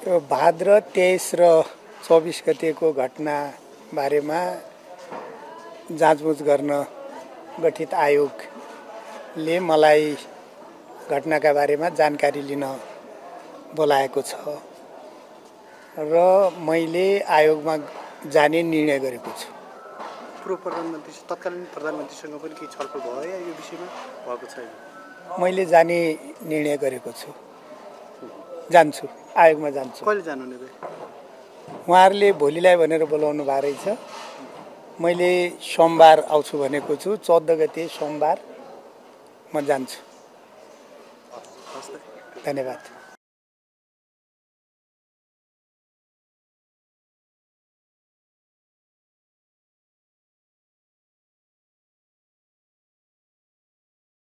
यो भाद्र 23 र 24 गतेको घटना बारेमा जाँचबुझ गर्न गठित आयोगले मलाई घटनाका बारेमा जानकारी लिन बोलाएको छ र मैले आयोगमा जाने निर्णय गरेको छु। पूर्व प्रधानमन्त्री तत्कालीन प्रधानमन्त्रीसँग पनि के छलफल भयो या यो विषयमा भएको छैन? मैले जाने निर्णय गरेको छु। जान्छु, आयोगमा जान्छु। कहिले जानुहुने बे? उहाँहरूले भोलिलाई भनेर बोलाउनु भएको रहेछ। मैले सोमबार आउँछु भनेको छु। 14 गते सोमबार म जान्छु। हस् त। धन्यवाद।